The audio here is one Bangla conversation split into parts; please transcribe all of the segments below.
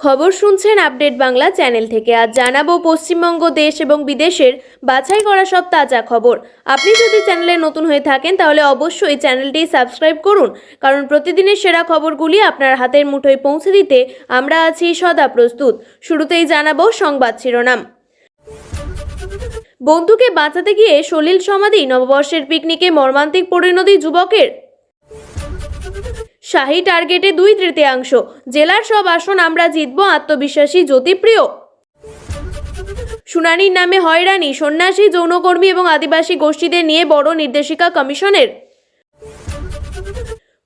খবর শুনছেন আপডেট বাংলা চ্যানেল থেকে। আজ জানাবো পশ্চিমবঙ্গ দেশ এবং বিদেশের বাছাই করা সব তাজা খবর। আপনি যদি চ্যানেলে নতুন হয়ে থাকেন তাহলে অবশ্যই চ্যানেলটি সাবস্ক্রাইব করুন, কারণ প্রতিদিনের সেরা খবরগুলি আপনার হাতের মুঠোয় পৌঁছে দিতে আমরা আছি সদা প্রস্তুত। শুরুতেই জানাবো সংবাদ শিরোনাম। বন্ধুকে বাঁচাতে গিয়ে সলিল সমাধি, নববর্ষের পিকনিকে মর্মান্তিক পরিণতি যুবকের। শাহী টার্গেটে 2/3, জেলার সব আসন আমরা জিতব, আত্মবিশ্বাসী জ্যোতিপ্রিয়। শুনানির নামে হয়রানি, সন্ন্যাসী, যৌনকর্মী এবং আদিবাসী গোষ্ঠীদের নিয়ে বড় নির্দেশিকা কমিশনের।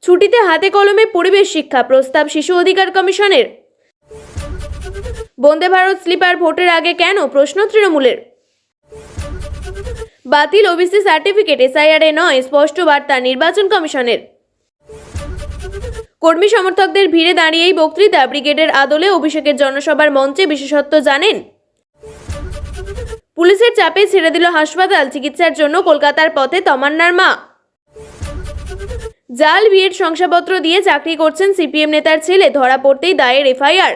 ছুটিতে হাতে কলমে পরিবেশ শিক্ষা, প্রস্তাব শিশু অধিকার কমিশনের। বন্দে ভারত স্লিপার ভোটের আগে কেন, প্রশ্ন তৃণমূলের। বাতিল ওবিসি সার্টিফিকেট, এসআইআরে নয়, স্পষ্ট বার্তা নির্বাচন কমিশনের। কর্মী সমর্থকদের ভিড়ে দাঁড়িয়েই বক্তৃতা, ব্রিগেডের আদলে অভিষেকের জনসভার মঞ্চে বিশেষত্ব জানেন। পুলিশের চাপে ছেড়ে দিল হাসপাতাল, চিকিৎসার জন্য কলকাতার পথে তমান্নার মা। জাল বিয়ের শংসাপত্র দিয়ে চাকরি করছেন সিপিএম নেতার ছেলে, ধরা পড়তেই দায়ের এফআইআর।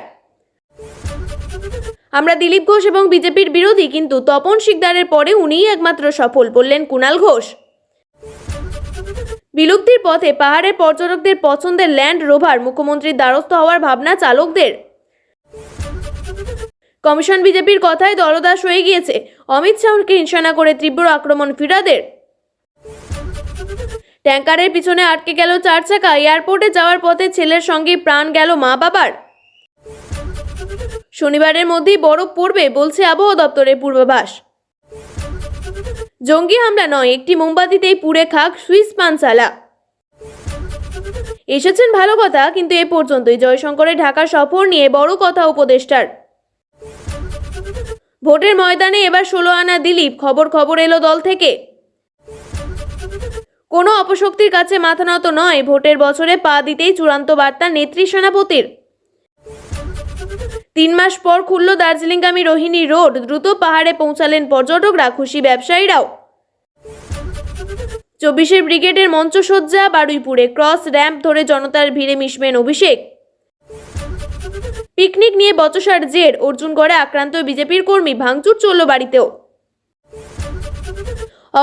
আমরা দিলীপ ঘোষ এবং বিজেপির বিরোধী, কিন্তু তপন শিকদারের পরে উনিই একমাত্র সফল, বললেন কুণাল ঘোষ। বিলুপ্তির পথে পাহাড়ের পর্যটকদের পছন্দের ল্যান্ড রোভার, মুখ্যমন্ত্রীর দ্বারস্থ হওয়ার ভাবনা চালকদের। কমিশন বিজেপির কথায় দলদাস হয়ে গিয়েছে, অমিত শাহকে নিশানা করে তীব্র আক্রমণ ফিরাদের। ট্যাঙ্কারের পিছনে আটকে গেল 4 চাকা, এয়ারপোর্টে যাওয়ার পথে ছেলের সঙ্গে প্রাণ গেল মা বাবার। শনিবারের মধ্যেই বরফ পড়বে বলছে আবহাওয়া দপ্তরের পূর্বাভাস। জঙ্গি হামলা নয়, একটি মোমবাতিতেই পুড়ে খাক সুইস পানশালা। এসেছেন ভালো কথা, কিন্তু এ পর্যন্তই। জয়শঙ্করের ঢাকা সফর নিয়ে বড় কথা উপদেষ্টার। ভোটের ময়দানে এবার 16 আনা দিলীপ, খবর এলো দল থেকে। কোনো অপশক্তির কাছে মাথা নত নয়, ভোটের বছরে পা দিতেই চূড়ান্ত বার্তা নেত্রী সেনাপতির। 3 মাস পর খুলল দার্জিলিংগামী রোহিণী রোড, দ্রুত পাহাড়ে পৌঁছালেন পর্যটকরা, খুশি ব্যবসায়ীরাও। 24 ব্রিগেডের মঞ্চসজ্জা বারুইপুরে, ক্রস র্যাম্প ধরে জনতার ভিড়ে মিশবেন অভিষেক। পিকনিক নিয়ে বচসার জের, অর্জুনগড়ে আক্রান্ত বিজেপির কর্মী, ভাঙচুর চলল বাড়িতেও।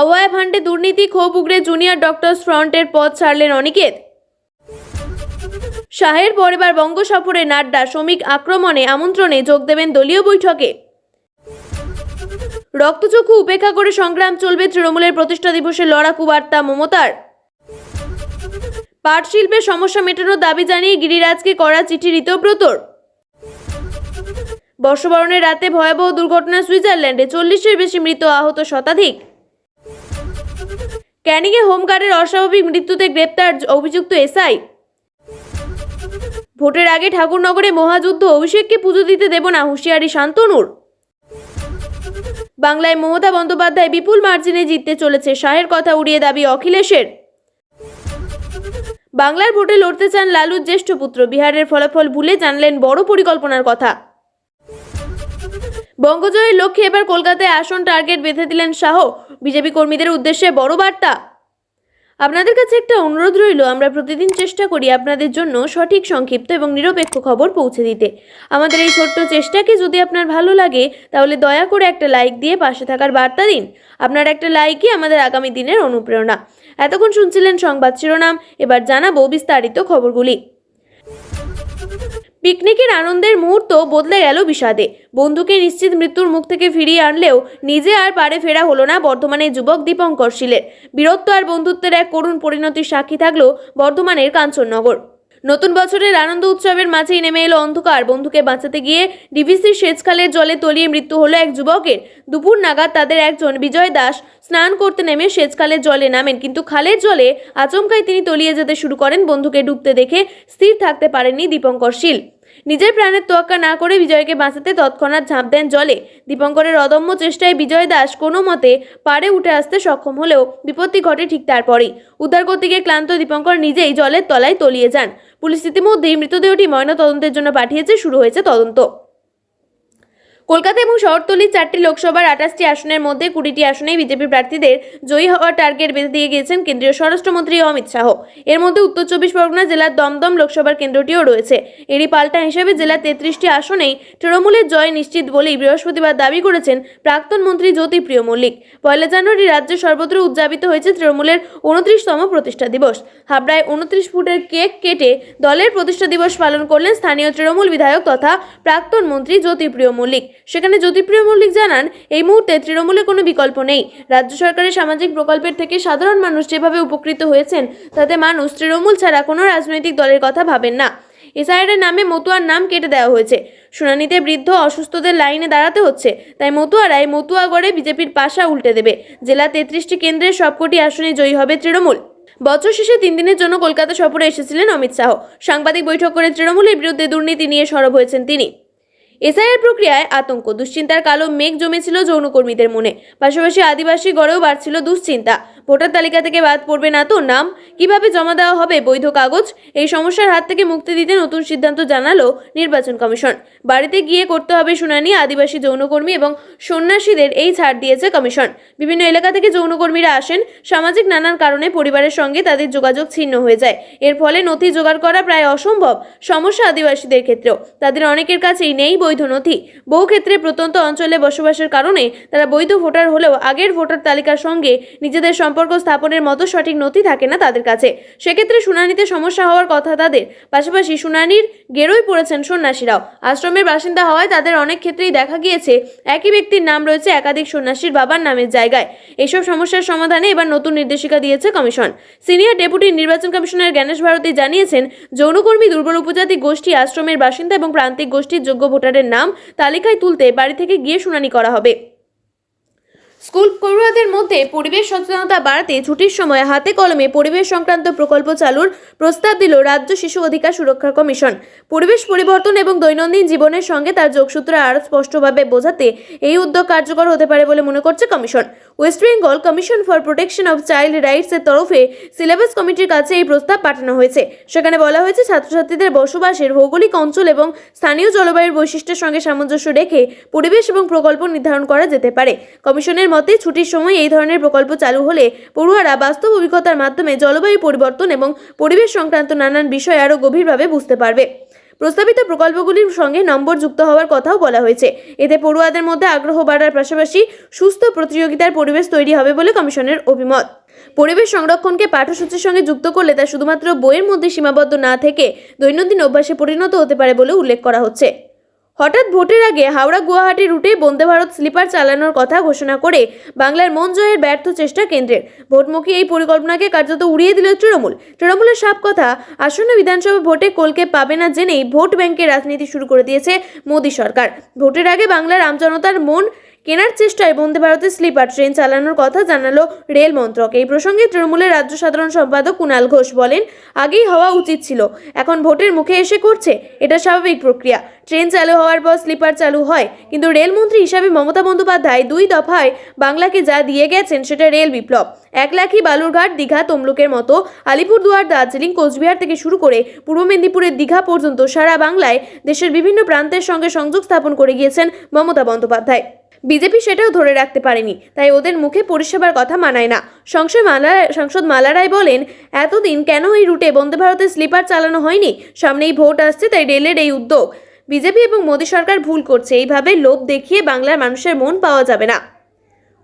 অভয়া ফান্ডে দুর্নীতি, ক্ষোভ উগরে জুনিয়র ডক্টরস ফ্রন্টের পদ ছাড়লেন অনিকেত। শাহের পর এবার বঙ্গ সফরে নাড্ডা, শ্রমিক আক্রমণে আমন্ত্রণে যোগ দেবেন দলীয় বৈঠকে। রক্তচক্ষু উপেক্ষা করে সংগ্রাম চলবে, তৃণমূলের প্রতিষ্ঠা দিবসে লড়াকু বার্তা মমতার। পাট শিল্পের সমস্যা মেটানোর দাবি জানিয়ে গিরিরাজকে করা চিঠি ঋতব্রতর। বর্ষবরণের রাতে ভয়াবহ দুর্ঘটনা সুইজারল্যান্ডে, 40-এর বেশি মৃত, আহত শতাধিক। ক্যানিংয়ে হোমগার্ডের অস্বাভাবিক মৃত্যুতে গ্রেপ্তার অভিযুক্ত এসআই। ভোটের আগে ঠাকুরনগরে মহাযুদ্ধ, অভিষেককে পুজো দিতে দেব না, হুঁশিয়ারি শান্তনুর। বাংলায় মমতা বন্দ্যোপাধ্যায় বিপুল মার্জিনে জিততে চলেছে, শাহের কথা উড়িয়ে দাবি অখিলেশের। বাংলার ভোটে লড়তে চান লালুর জ্যেষ্ঠ পুত্র, বিহারের ফলাফল ভুলে জানলেন বড় পরিকল্পনার কথা। বঙ্গজয়ের লক্ষ্যে এবার কলকাতায় আসন টার্গেট বেঁধে দিলেন শাহ, বিজেপি কর্মীদের উদ্দেশ্যে বড় বার্তা। আপনাদের কাছে একটা অনুরোধ রইল, আমরা প্রতিদিন চেষ্টা করি আপনাদের জন্য সঠিক, সংক্ষিপ্ত এবং নিরপেক্ষ খবর পৌঁছে দিতে। আমাদের এই ছোট্ট চেষ্টাকে যদি আপনার ভালো লাগে তাহলে দয়া করে একটা লাইক দিয়ে পাশে থাকার বার্তা দিন। আপনার একটা লাইকই আমাদের আগামী দিনের অনুপ্রেরণা। এতক্ষণ শুনছিলেন সংবাদ শিরোনাম, এবার জানাবো বিস্তারিত খবরগুলি। পিকনিকের আনন্দের মুহূর্ত বদলে গেল বিষাদে। বন্ধুকে নিশ্চিত মৃত্যুর মুখ থেকে ফিরিয়ে আনলেও নিজে আর পারে ফেরা হলো না বর্ধমানের যুবক দীপঙ্কর শীলের। বীরত্ব আর বন্ধুত্বের এক করুণ পরিণতির সাক্ষী থাকলো বর্ধমানের কাঞ্চননগর। নতুন বছরের আনন্দ উৎসবের মাঝেই নেমে এলো অন্ধকার। বন্ধুকে বাঁচাতে গিয়ে ডিভিসির সেচখালের জলে তলিয়ে মৃত্যু হলো এক যুবকের। দুপুর নাগাদ তাদের একজন বিজয় দাস স্নান করতে নেমে সেচখালের জলে নামেন, কিন্তু খালের জলে আচমকাই তিনি তলিয়ে যেতে শুরু করেন। বন্ধুকে ডুবতে দেখে স্থির থাকতে পারেননি দীপঙ্কর শীল। নিজের প্রাণের তোয়াক্কা না করে বিজয়কে বাঁচাতে তৎক্ষণাৎ ঝাঁপ দেন জলে। দীপঙ্করের অদম্য চেষ্টায় বিজয় দাস কোনো মতে পাড়ে উঠে আসতে সক্ষম হলেও বিপত্তি ঘটে ঠিক তারপরেই। উদ্ধার করতে গিয়ে ক্লান্ত দীপঙ্কর নিজেই জলের তলায় তলিয়ে যান। পুলিশ ইতিমধ্যেই মৃতদেহটি ময়নাতদন্তের জন্য পাঠিয়েছে, শুরু হয়েছে তদন্ত। কলকাতা এবং শহরতলির 4টি লোকসভার 28টি আসনের মধ্যে 20টি আসনেই বিজেপি প্রার্থীদের জয়ী হওয়ার টার্গেট বেঁধে দিয়ে গিয়েছেন কেন্দ্রীয় স্বরাষ্ট্রমন্ত্রী অমিত শাহ। এর মধ্যে উত্তর 24 পরগনা জেলার দমদম লোকসভার কেন্দ্রটিও রয়েছে। এরই পাল্টা হিসেবে জেলার 33টি আসনেই তৃণমূলের জয় নিশ্চিত বলেই বৃহস্পতিবার দাবি করেছেন প্রাক্তন মন্ত্রী জ্যোতিপ্রিয় মল্লিক। 1 জানুয়ারি রাজ্যে সর্বত্র উদযাপিত হয়েছে তৃণমূলের 29তম প্রতিষ্ঠা দিবস। হাবড়ায় 29 ফুটের কেক কেটে দলের প্রতিষ্ঠা দিবস পালন করলেন স্থানীয় তৃণমূল বিধায়ক তথা প্রাক্তন মন্ত্রী জ্যোতিপ্রিয় মল্লিক। সেখানে জ্যোতিপ্রিয় মল্লিক জানান, এই মুহূর্তে তৃণমূলের কোনো বিকল্প নেই। রাজ্য সরকারের সামাজিক প্রকল্পের থেকে সাধারণ মানুষ যেভাবে উপকৃত হয়েছেন তাতে মানুষ তৃণমূল ছাড়া কোনো রাজনৈতিক দলের কথা ভাবেন না। এসআইআর নামে মতুয়ার নাম কেটে দেওয়া হয়েছে। শুনানিতে বৃদ্ধ অসুস্থদের লাইনে দাঁড়াতে হচ্ছে, তাই মতুয়ারাই মতুয়াগড়ে বিজেপির পাশা উল্টে দেবে। জেলা 33টি কেন্দ্রের সবকটি আসনে জয়ী হবে তৃণমূল। বছর শেষে 3 দিনের জন্য কলকাতা সফরে এসেছিলেন অমিত শাহ। সাংবাদিক বৈঠক করে তৃণমূলের বিরুদ্ধে দুর্নীতি নিয়ে সরব হয়েছেন তিনি। এসআইআর প্রক্রিয়ায় আতঙ্ক, দুশ্চিন্তার কালো মেঘ জমেছিল যৌনকর্মীদের মনে। পাশাপাশি আদিবাসী গড়েও বাড়ছিল দুশ্চিন্তা। ভোটার তালিকা থেকে বাদ পড়বে না তো নাম? কিভাবে জমা দেওয়া হবে বৈধ কাগজ? এই সমস্যার হাত থেকে মুক্তি দিতে নতুন সিদ্ধান্ত জানালো নির্বাচন কমিশন। বাড়িতে গিয়ে করতে হবে শুনানি। আদিবাসী যৌনকর্মী এবং সন্ন্যাসীদের এই ছাড় দিয়েছে কমিশন। বিভিন্ন এলাকা থেকে যৌনকর্মীরা আসেন। সামাজিক নানান কারণে পরিবারের সঙ্গে তাদের যোগাযোগ ছিন্ন হয়ে যায়। এর ফলে নথি জোগাড় করা প্রায় অসম্ভব সমস্যা আদিবাসীদের ক্ষেত্রেও। তাদের অনেকের কাছেই নেই বৈধ নথি। বহু ক্ষেত্রে প্রত্যন্ত অঞ্চলে বসবাসের কারণে তারা বৈধ ভোটার হলেও আগের ভোটার তালিকার সঙ্গে নিজেদের সম্পর্ক স্থাপনের মতো সঠিক নথি থাকে না তাদের কাছে। সেক্ষেত্রে শুনানিতে সমস্যা হওয়ার কথা তাদের। পাশাপাশি শুনানির গেরোয় পড়েছেন সন্ন্যাসীরাও। আশ্রমের বাসিন্দা হওয়ায় তাদের অনেক ক্ষেত্রেই দেখা গিয়েছে একই ব্যক্তির নাম রয়েছে একাধিক সন্ন্যাসীর বাবার নামের জায়গায়। এইসব সমস্যার সমাধানে এবার নতুন নির্দেশিকা দিয়েছে কমিশন। সিনিয়র ডেপুটি নির্বাচন কমিশনার জ্ঞানেশ ভারতী জানিয়েছেন, যৌনকর্মী, দুর্বল উপজাতি গোষ্ঠী, আশ্রমের বাসিন্দা এবং প্রান্তিক গোষ্ঠীর যোগ্য ভোটারের নাম তালিকায় তুলতে বাড়ি থেকে গিয়ে শুনানি করা হবে। স্কুল পড়ুয়াদের মধ্যে পরিবেশ সচেতনতা বাড়াতে ছুটির সময় হাতে কলমে পরিবেশ সংক্রান্ত প্রকল্প চালুর প্রস্তাব দিল রাজ্য শিশু অধিকার সুরক্ষা কমিশন। পরিবেশ পরিবর্তন এবং দৈনন্দিন জীবনের সঙ্গে তার যোগসূত্র আরও স্পষ্টভাবে বোঝাতে এই উদ্যোগ কার্যকর হতে পারে বলে মনে করছে commission. West Bengal commission for protection of child rights এর তরফে সিলেবাস কমিটির কাছে এই প্রস্তাব পাঠানো হয়েছে। সেখানে বলা হয়েছে, ছাত্রছাত্রীদের বসবাসের ভৌগোলিক অঞ্চল এবং স্থানীয় জলবায়ুর বৈশিষ্ট্যের সঙ্গে সামঞ্জস্য রেখে পরিবেশ এবং প্রকল্প নির্ধারণ করা যেতে পারে। কমিশনের মতে, ছুটির সময় এই ধরনের প্রকল্প চালু হলে পড়ুয়ারা বাস্তব অভিজ্ঞতার মাধ্যমে জলবায়ু পরিবর্তন এবং পরিবেশ সংক্রান্ত নানান বিষয় আরও গভীরভাবে বুঝতে পারবে। প্রস্তাবিত প্রকল্পগুলির সঙ্গে নম্বর যুক্ত হওয়ার কথাও বলা হয়েছে। এতে পড়ুয়াদের মধ্যে আগ্রহ বাড়ার পাশাপাশি সুস্থ প্রতিযোগিতার পরিবেশ তৈরি হবে বলে কমিশনের অভিমত। পরিবেশ সংরক্ষণকে পাঠ্যসূচির সঙ্গে যুক্ত করলে তা শুধুমাত্র বইয়ের মধ্যে সীমাবদ্ধ না থেকে দৈনন্দিন অভ্যাসে পরিণত হতে পারে বলে উল্লেখ করা হচ্ছে। হঠাৎ ভোটের আগে হাওড়া গুয়াহাটি রুটে বন্দে ভারত স্লিপার চালানোর কথা ঘোষণা করে বাংলার মন জয়ের ব্যর্থ চেষ্টা কেন্দ্রের। ভোটমুখী এই পরিকল্পনাকে কার্যত উড়িয়ে দিল তৃণমূলের সাফ কথা, আসন্ন বিধানসভা ভোটে কলকে পাবে না জেনেই ভোট ব্যাংকের রাজনীতি শুরু করে দিয়েছে মোদী সরকার। ভোটের আগে বাংলার আমজনতার মন কেনার চেষ্টায় বন্দে ভারতের স্লিপার ট্রেন চালানোর কথা জানালো রেল মন্ত্রক। এই প্রসঙ্গে তৃণমূলের রাজ্য সাধারণ সম্পাদক কুণাল ঘোষ বলেন, আগেই হওয়া উচিত ছিল, এখন ভোটের মুখে এসে করছে, এটা স্বাভাবিক প্রক্রিয়া। ট্রেন চালু হওয়ার পর স্লিপার চালু হয়, কিন্তু রেলমন্ত্রী হিসাবে মমতা বন্দ্যোপাধ্যায় 2 দফায় বাংলাকে যা দিয়ে গেছেন সেটা রেল বিপ্লব। 1 লাখই বালুরঘাট, দীঘা, তমলুকের মতো আলিপুরদুয়ার, দার্জিলিং, কোচবিহার থেকে শুরু করে পূর্ব মেদিনীপুরের দীঘা পর্যন্ত সারা বাংলায় দেশের বিভিন্ন প্রান্তের সঙ্গে সংযোগ স্থাপন করে গিয়েছেন মমতা বন্দ্যোপাধ্যায়। বিজেপি সেটাও ধরে রাখতে পারেনি, তাই ওদের মুখে পরিষেবার কথা মানায় না। সাংসদ মালা রায় বলেন, এতদিন কেন এই রুটে বন্দে ভারতের স্লিপার চালানো হয়নি? সামনেই ভোট আসছে, তাই রেলের এই উদ্যোগ। বিজেপি এবং মোদী সরকার ভুল করছে, এইভাবে লোভ দেখিয়ে বাংলার মানুষের মন পাওয়া যাবে না।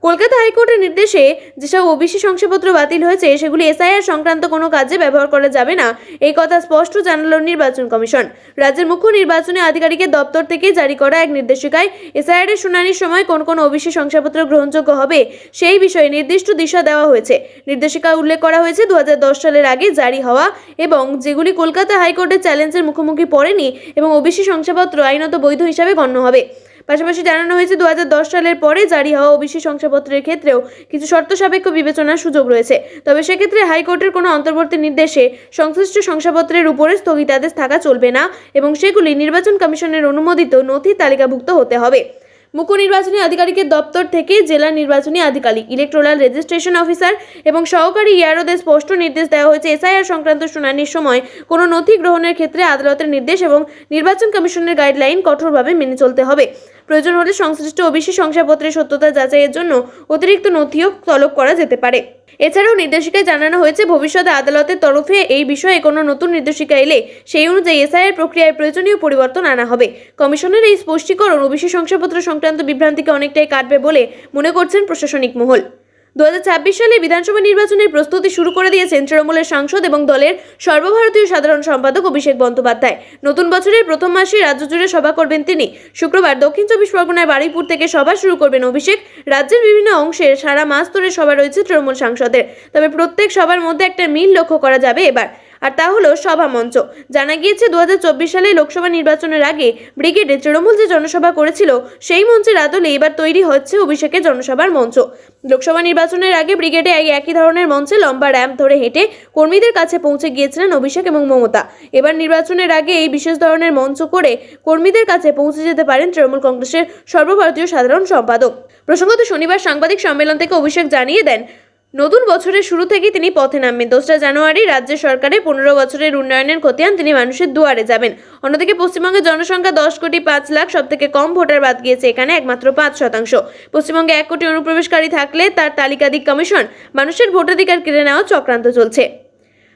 কলকাতা হাইকোর্টের নির্দেশে যেসব ওবিসি শংসাপত্র বাতিল হয়েছে সেগুলি এসআইআর সংক্রান্ত কোনো কাজে ব্যবহার করা যাবে না, এই কথা স্পষ্ট জানালো নির্বাচন কমিশন। রাজ্যের মুখ্য নির্বাচনী আধিকারিকের দপ্তর থেকে জারি করা এক নির্দেশিকায় এসআইআর এর শুনানির সময় কোন কোন ওবিসি শংসাপত্র গ্রহণযোগ্য হবে সেই বিষয়ে নির্দিষ্ট দিশা দেওয়া হয়েছে। নির্দেশিকায় উল্লেখ করা হয়েছে 2010 সালের আগে জারি হওয়া এবং যেগুলি কলকাতা হাইকোর্টের চ্যালেঞ্জের মুখোমুখি পড়েনি এবং ওবিসি শংসাপত্র আইনত বৈধ হিসাবে গণ্য হবে। পাশাপাশি জানানো হয়েছে 2010 সালের পরে জারি হওয়া ওবিসি শংসাপত্রের ক্ষেত্রেও কিছু শর্ত সাপেক্ষ বিবেচনার সুযোগ রয়েছে। তবে সেক্ষেত্রে হাইকোর্টের কোনো অন্তর্বর্তী নির্দেশে সংশ্লিষ্ট শংসাপত্রের উপরে স্থগিতাদেশ থাকা চলবে না এবং সেগুলি নির্বাচন কমিশনের অনুমোদিত নথি তালিকাভুক্ত হতে হবে। মুখ্য নির্বাচনী আধিকারিকের দপ্তর থেকে জেলা নির্বাচনী আধিকারিক, ইলেকট্রাল রেজিস্ট্রেশন অফিসার এবং সহকারী ইয়ারোদের স্পষ্ট নির্দেশ দেওয়া হয়েছে এসআইআর সংক্রান্ত শুনানির সময় কোনো নথি গ্রহণের ক্ষেত্রে আদালতের নির্দেশ এবং নির্বাচন কমিশনের গাইডলাইন কঠোরভাবে মেনে চলতে হবে। প্রয়োজন হলে সংশ্লিষ্ট ওবিসি শংসাপত্রের সত্যতা যাচাইয়ের জন্য অতিরিক্ত নথিও তলব করা যেতে পারে। এছাড়াও নির্দেশিকায় জানানো হয়েছে ভবিষ্যতে আদালতের তরফে এই বিষয়ে কোনো নতুন নির্দেশিকা এলে সেই অনুযায়ী এসআইআর প্রক্রিয়ায় প্রয়োজনীয় পরিবর্তন আনা হবে। কমিশনের এই স্পষ্টীকরণ ওবিসি শংসাপত্র সংক্রান্ত বিভ্রান্তিকে অনেকটাই কাটবে বলে মনে করছেন প্রশাসনিক মহল। 2026 সালে বিধানসভা নির্বাচনের প্রস্তুতি শুরু করে দিয়েছেন তৃণমূলের সাংসদ এবং দলের সর্বভারতীয় সাধারণ সম্পাদক অভিষেক বন্দ্যোপাধ্যায়। নতুন বছরের প্রথম মাসে রাজ্য জুড়ে সভা করবেন তিনি। শুক্রবার দক্ষিণ 24 পরগনার বারুইপুর থেকে সভা শুরু করবেন অভিষেক। রাজ্যের বিভিন্ন অংশের সারা মাস ধরে সভা রয়েছে তৃণমূল সাংসদের, তবে প্রত্যেক সভার মধ্যে একটা মিল লক্ষ্য করা যাবে এবার, আর তা হলো সভা মঞ্চ। জানা গিয়েছে 2024 সালে লোকসভা নির্বাচনের আগে ব্রিগেডে তৃণমূল যে জনসভা করেছিল সেই মঞ্চের আদলে এবার তৈরি হচ্ছে অভিষেকের জনসভার মঞ্চ। লোকসভা নির্বাচনের আগে ব্রিগেডে একই ধরনের মঞ্চে লম্বা র্যাম্প ধরে হেঁটে কর্মীদের কাছে পৌঁছে গিয়েছিলেন অভিষেক এবং মমতা। এবার নির্বাচনের আগে এই বিশেষ ধরনের মঞ্চ করে কর্মীদের কাছে পৌঁছে যেতে পারেন তৃণমূল কংগ্রেসের সর্বভারতীয় সাধারণ সম্পাদক। প্রসঙ্গত শনিবার সাংবাদিক সম্মেলন থেকে অভিষেক জানিয়ে দেন নতুন বছরের শুরু থেকেই তিনি পথে নামবেন। 2রা জানুয়ারি রাজ্য সরকারের 15 বছরের উন্নয়নের খতিয়ান তিনি মানুষের দুয়ারে যাবেন। অন্যদিকে পশ্চিমবঙ্গের জনসংখ্যা 10,05,00,000, সব থেকে কম ভোটার বাদ গিয়েছে এখানে একমাত্র 5%। পশ্চিমবঙ্গে 1 কোটি অনুপ্রবেশকারী থাকলে তার তালিকাধিক কমিশন মানুষের ভোটাধিকার কেড়ে নেওয়া চক্রান্ত চলছে।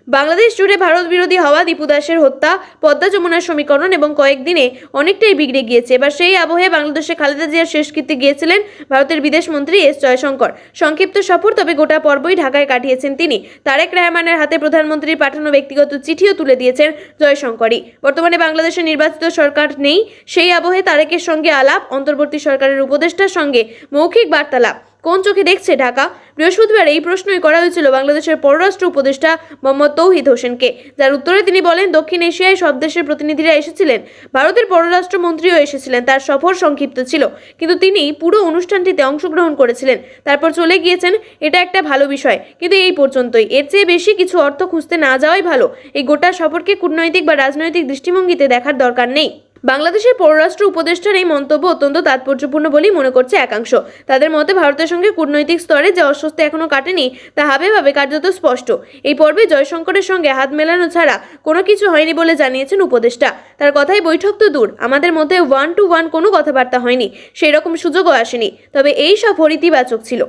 বাংলাদেশ জুড়ে ভারত বিরোধী হওয়া দীপু দাসের হত্যা, পদ্মা যমুনার সমীকরণ এবং কয়েকদিনে অনেকটাই বিগড়ে গিয়েছে। এবার সেই আবহে বাংলাদেশে খালেদা জিয়ার শেষকৃত্যে গিয়েছিলেন ভারতের বিদেশমন্ত্রী এস জয়শঙ্কর। সংক্ষিপ্ত সফর, তবে গোটা পর্বই ঢাকায় কাটিয়েছেন তিনি। তারেক রহমানের হাতে প্রধানমন্ত্রীর পাঠানো ব্যক্তিগত চিঠিও তুলে দিয়েছেন জয়শঙ্করই। বর্তমানে বাংলাদেশে নির্বাচিত সরকার নেই, সেই আবহে তারেকের সঙ্গে আলাপ, অন্তর্বর্তী সরকারের উপদেষ্টার সঙ্গে মৌখিক বার্তালাপ কোন চোখে দেখছে ঢাকা? বৃহস্পতিবার এই প্রশ্নই করা হয়েছিল বাংলাদেশের পররাষ্ট্র উপদেষ্টা মোহাম্মদ তৌহিদ হোসেনকে, যার উত্তরে তিনি বলেন দক্ষিণ এশিয়ায় সব দেশের প্রতিনিধিরা এসেছিলেন, ভারতের পররাষ্ট্রমন্ত্রীও এসেছিলেন। তার সফর সংক্ষিপ্ত ছিল, কিন্তু তিনি পুরো অনুষ্ঠানটিতে অংশগ্রহণ করেছিলেন, তারপর চলে গিয়েছেন। এটা একটা ভালো বিষয়, কিন্তু এই পর্যন্তই। এর চেয়ে বেশি কিছু অর্থ খুঁজতে না যাওয়াই ভালো। এই গোটা সফরকে কূটনৈতিক বা রাজনৈতিক দৃষ্টিভঙ্গিতে দেখার দরকার নেই। বাংলাদেশের পররাষ্ট্র উপদেষ্টার এই মন্তব্য অত্যন্ত তাৎপর্যপূর্ণ বলেই মনে করছে একাংশ। তাদের মতে ভারতের সঙ্গে কূটনৈতিক স্তরে যে অস্বস্তি এখনো কাটেনি তা ভাবে কার্যত স্পষ্ট। এই পর্বে জয়শঙ্করের সঙ্গে হাত মেলানো ছাড়া কোনো কিছু হয়নি বলে জানিয়েছেন উপদেষ্টা। তার কথাই বৈঠক তো দূর, আমাদের মধ্যে 1-to-1 কোনো কথাবার্তা হয়নি, সেই রকম সুযোগও আসেনি। তবে এই সফর ইতিবাচক ছিল।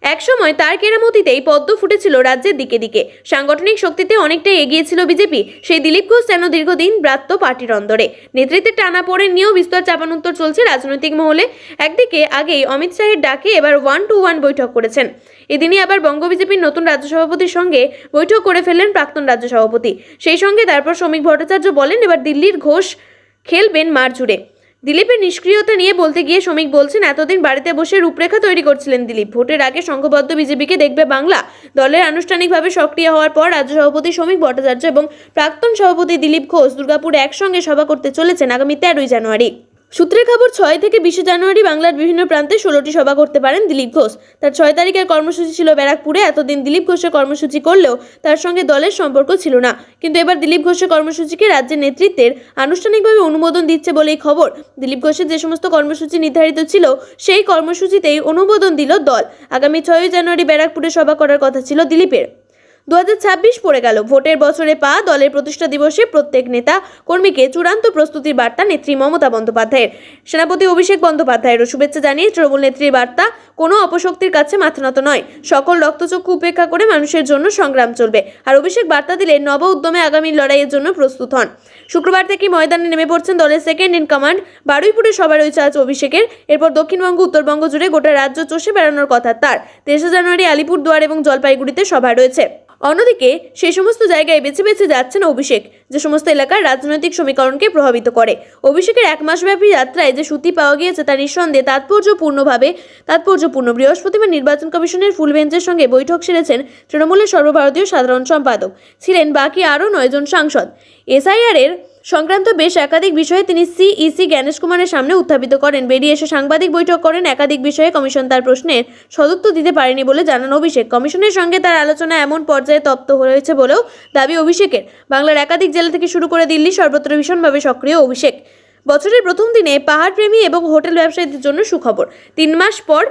একসময় তার কেরামতিতেই পদ্ম ফুটেছিল রাজ্যের দিকে দিকে, সাংগঠনিক শক্তিতে অনেকটাই এগিয়েছিল বিজেপি। সেই দিলীপ ঘোষ যেন দীর্ঘদিন ব্রাত্য পার্টির অন্দরে। নেতৃত্বের টানাপোড়েন নিয়েও বিস্তর চাপানুত্তর চলছে রাজনৈতিক মহলে। একদিকে আগেই অমিত শাহের ডাকে এবার 1-to-1 বৈঠক করেছেন। এদিনই আবার বঙ্গ বিজেপির নতুন রাজ্য সভাপতির সঙ্গে বৈঠক করে ফেললেন প্রাক্তন রাজ্য সভাপতি। সেই সঙ্গে তারপর শ্রমিক ভট্টাচার্য বলেন এবার দিল্লির ঘোষ খেলবেন মার জুড়ে। দিলীপের নিষ্ক্রিয়তা নিয়ে বলতে গিয়ে শ্রমিক বলছেন এতদিন বাড়িতে বসে রূপরেখা তৈরি করছিলেন দিলীপ। ভোটের আগে সংঘবদ্ধ বিজেপিকে দেখবে বাংলা। দলের আনুষ্ঠানিকভাবে সক্রিয় হওয়ার পর রাজ্য সভাপতি শ্রমিক ভট্টাচার্য এবং প্রাক্তন সভাপতি দিলীপ ঘোষ দুর্গাপুরে একসঙ্গে সভা করতে চলেছেন আগামী 13 জানুয়ারি। সূত্রের খবর 6 থেকে 20 জানুয়ারি বাংলার বিভিন্ন প্রান্তে 16টি সভা করতে পারেন দিলীপ ঘোষ। তার 6 তারিখের কর্মসূচি ছিল ব্যারাকপুরে। এতদিন দিলীপ ঘোষের কর্মসূচি করলেও তার সঙ্গে দলের সম্পর্ক ছিল না, কিন্তু এবার দিলীপ ঘোষের কর্মসূচিকে রাজ্যের নেতৃত্বের আনুষ্ঠানিকভাবে অনুমোদন দিচ্ছে বলেই খবর। দিলীপ ঘোষের যে সমস্ত কর্মসূচি নির্ধারিত ছিল সেই কর্মসূচিতেই অনুমোদন দিল দল। আগামী 6 জানুয়ারি ব্যারাকপুরে সভা করার কথা ছিল দিলীপের। 2026 পড়ে গেল, ভোটের বছরে পা। দলের প্রতিষ্ঠা দিবসে প্রত্যেক নেতা কর্মীকে চূড়ান্ত প্রস্তুতির বার্তা নেত্রী মমতা বন্দ্যোপাধ্যায়ের। সেনাপতি অভিষেক বন্দ্যোপাধ্যায়েরও শুভেচ্ছা জানিয়ে তৃণমূল নেত্রীর বার্তা, কোনো অপশক্তির কাছে মাথা নত নয়, সকল রক্তচক্ষু উপেক্ষা করে মানুষের জন্য সংগ্রাম চলবে। আর অভিষেক বার্তা দিলেন নব উদ্যমে আগামী লড়াইয়ের জন্য প্রস্তুত হন। শুক্রবার থেকে ময়দানে নেমে পড়ছেন দলের সেকেন্ড ইন কমান্ড। বারুইপুরে সভা রয়েছে আজ অভিষেকের। এরপর দক্ষিণবঙ্গ উত্তরবঙ্গ জুড়ে গোটা রাজ্য চষে বেড়ানোর কথা তার। 23 জানুয়ারি আলিপুরদুয়ার এবং জলপাইগুড়িতে সভা রয়েছে। অন্যদিকে সেই সমস্ত জায়গায় বেছে বেছে যাচ্ছেন অভিষেক, যে সমস্ত এলাকার রাজনৈতিক সমীকরণকে প্রভাবিত করে। অভিষেকের 1 মাসব্যাপী যাত্রায় যে সুতি পাওয়া গিয়েছে তা নিঃসন্দেহে তাৎপর্যপূর্ণ। বৃহস্পতিবার নির্বাচন কমিশনের ফুল বেঞ্চের সঙ্গে বৈঠক সেরেছেন তৃণমূলের সর্বভারতীয় সাধারণ সম্পাদক। ছিলেন বাকি আরও 9 জন সাংসদ। এসআইআর সংক্রান্ত বেশ একাধিক বিষয়ে তিনি সিইসি জ্ঞানেশ কুমারের সামনে উত্থাপিত করেন। বেরিয়ে এসে সাংবাদিক বৈঠক করেন। একাধিক বিষয়ে কমিশন তার প্রশ্নের সদুত্তর দিতে পারেনি বলে জানান অভিষেক। কমিশনের সঙ্গে তার আলোচনা এমন পর্যায়ে তপ্ত হয়েছে বলেও দাবি অভিষেকের। বাংলার একাধিক জেলা থেকে শুরু করে দিল্লি সর্বত্র ভীষণভাবে সক্রিয় অভিষেক। বছরের প্রথম দিনে পাহাড়প্রেমী এবং হোটেল ব্যবসায়ীদের জন্য সুখবর। 3 মাস পর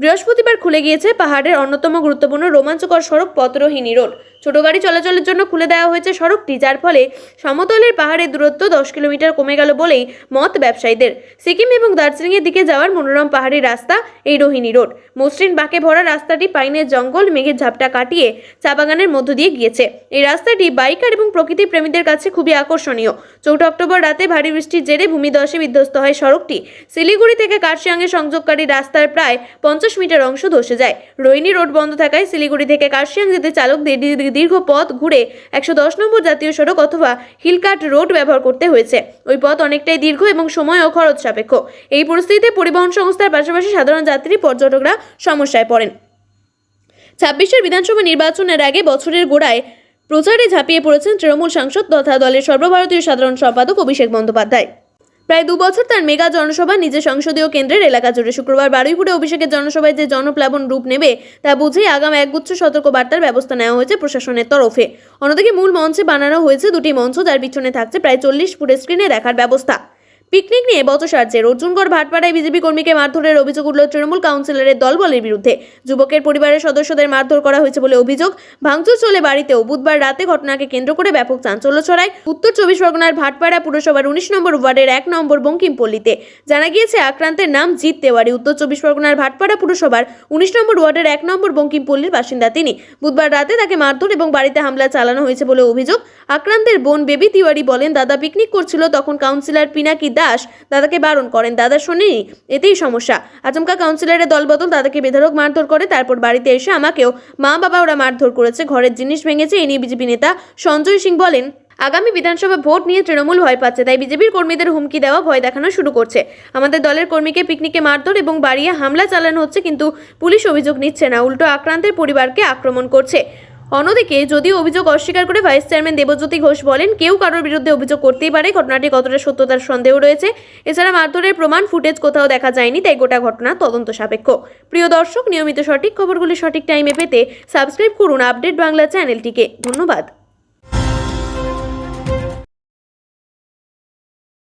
বৃহস্পতিবার খুলে গিয়েছে পাহাড়ের অন্যতম গুরুত্বপূর্ণ রোমাঞ্চকর সড়ক পথরোহিনী রোড। ছোট গাড়ি চলাচলের জন্য খুলে দেওয়া হয়েছে সড়কটি, যার ফলে সমতলের পাহাড়ের দূরত্ব 10 কিলোমিটার কমে গেল বলেই মত ব্যবসায়ীদের। সিকিম এবং দার্জিলিংয়ের দিকে যাওয়ার মনোরম পাহাড়ি রাস্তা এই রোহিনী রোড। মসৃণ বাঁকে ভরা রাস্তাটি পাইনের জঙ্গল, মেঘের ঝাপটা কাটিয়ে চা বাগানের মধ্য দিয়ে গিয়েছে। এই রাস্তাটি বাইকার এবং প্রকৃতি প্রেমীদের কাছে খুবই আকর্ষণীয়। 4 অক্টোবর রাতে ভারী বৃষ্টির জেরে ভূমিধসে বিধ্বস্ত হয় সড়কটি। শিলিগুড়ি থেকে কার্শিয়াংয়ে সংযোগকারী রাস্তার প্রায় 50 মিটার অংশ ধসে যায়। রোহিনী রোড বন্ধ থাকায় শিলিগুড়ি থেকে কার্শিয়াং যেতে চালকদের দীর্ঘ পথ ঘুরে 110 নম্বর জাতীয় সড়ক অথবা হিলকাট রোড ব্যবহার করতে হয়েছে। ওই পথ অনেকটাই দীর্ঘ এবং সময় ও খরচ সাপেক্ষ। এই পরিস্থিতিতে পরিবহন সংস্থার পাশাপাশি সাধারণ যাত্রী, পর্যটকরা সমস্যায় পড়েন। 26 বিধানসভা নির্বাচনের আগে বছরের গোড়ায় প্রচারে ঝাঁপিয়ে পড়েছেন তৃণমূল সাংসদ তথা দলের সর্বভারতীয় সাধারণ সম্পাদক অভিষেক বন্দ্যোপাধ্যায়। প্রায় 2 বছর তার মেগা জনসভা নিজের সংসদীয় কেন্দ্রের এলাকা জুড়ে। শুক্রবার বারুইপুরে অভিষেকের জনসভায় যে জনপ্লাবন রূপ নেবে তা বুঝেই আগাম একগুচ্ছ সতর্কবার্তার ব্যবস্থা নেওয়া হয়েছে প্রশাসনের তরফে। অন্যদিকে মূল মঞ্চে বানানো হয়েছে 2টি মঞ্চ, যার পিছনে থাকছে প্রায় 40 ফুটের স্ক্রিনে দেখার ব্যবস্থা। পিকনিক নিয়ে বচসার অর্জুনগড় ভাটপাড়ায় বিজেপি কর্মীকে মারধরের অভিযোগ উঠল তৃণমূল কাউন্সিলরের দলবলের বিরুদ্ধে। যুবকের পরিবারের সদস্যদের মারধর করা হয়েছে বলে অভিযোগ। ভাঙচুর চলে বাড়িতেও। বুধবার রাতে ঘটনাকে কেন্দ্র করে ব্যাপক চাঞ্চল্য ছড়ায় উত্তর 24 পরগনার ভাটপাড়া পুরসভার 19 নম্বর ওয়ার্ডের 1 নম্বর বঙ্কিমপল্লীতে। জানা গিয়েছে আক্রান্তের নাম জিৎ তেওয়ারি। উত্তর 24 পরগনার ভাটপাড়া পুরসভার 19 নম্বর ওয়ার্ডের 1 নম্বর বঙ্কিমপল্লীর বাসিন্দা তিনি। বুধবার রাতে তাকে মারধর এবং বাড়িতে হামলা চালানো হয়েছে বলে অভিযোগ। আক্রান্তের বোন বেবি তিওয়ারি বলেন, দাদা পিকনিক করছিল, তখন কাউন্সিলর পিনাকি দাস দাদাকে বারণ করেন, দাদা শোনেনি, এতেই সমস্যা। আচমকা কাউন্সিলরের দলবদল, দাদাকে বেধড়ক মারধর করে। তারপর বাড়িতে এসে আমাকেও, মা বাবা ওরা মারধর করেছে, ঘরের জিনিস ভেঙেছে। এই নিয়ে বিজেপি নেতা সঞ্জয় সিং বলেন, আগামী বিধানসভা ভোট নিয়ে তৃণমূল ভয় পাচ্ছে, তাই বিজেপির কর্মীদের হুমকি দেওয়া, ভয় দেখানো শুরু করছে। আমাদের দলের কর্মীকে পিকনিকে মারধর এবং বাড়িয়ে হামলা চালানো হচ্ছে, কিন্তু পুলিশ অভিযোগ নিচ্ছে না, উল্টো আক্রান্তের পরিবারকে আক্রমণ করছে। অন্যদিকে যদিও অভিযোগ অস্বীকার করে ভাইস চেয়ারম্যান দেবজ্যোতি ঘোষ বলেন, কেউ কারোর বিরুদ্ধে অভিযোগ করতেই পারে, ঘটনাটি কতটা সত্যতার সন্দেহ রয়েছে। এছাড়া মারধরের প্রমাণ ফুটেজ কোথাও দেখা যায়নি, তাই গোটা ঘটনা তদন্ত সাপেক্ষ। প্রিয় দর্শক, নিয়মিত সঠিক খবরগুলি সঠিক টাইমে পেতে সাবস্ক্রাইব করুন আপডেট বাংলা চ্যানেলটিকে। ধন্যবাদ।